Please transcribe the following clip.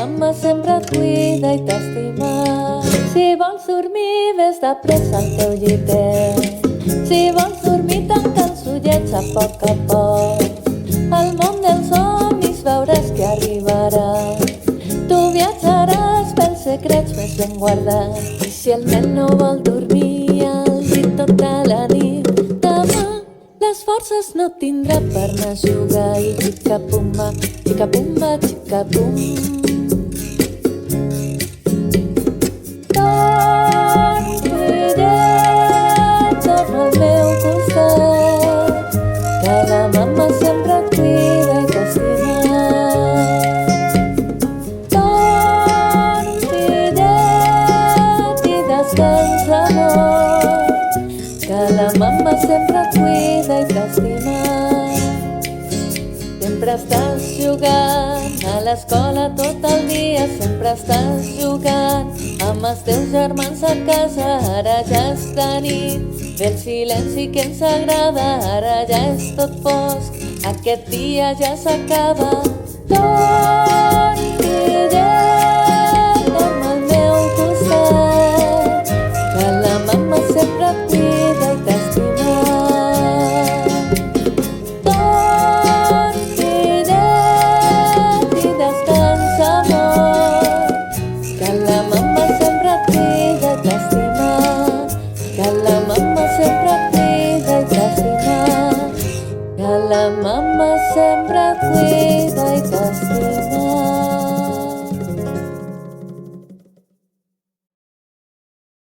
mama sempre et cuida i t'estima. Si vols dormir, ves de pressa al teu llitet. Si vols dormir, tanca els ullets a poc. Al món dels somnis veuràs que arribaràs. Tu viatjaràs pels secrets més ben guardats. I si el nen no vol dormir al llit tota la nit, demà les forces no tindrà per anar a jugar. I xica-pumba, xica-pumba, xica-pum. Torn, fillet, torna al meu costat, que la mama sempre et cuida i t'estima. Torn, fillet, i descansa molt, que la mama sempre et cuida i t'estima. Sempre estàs jugant a l'escola tot el dia, sempre estàs jugant amb els teus germans a casa. Ara ja és de nit, ve el silenci que ens agrada. Ara ja és tot fosc, aquest dia ja s'acaba.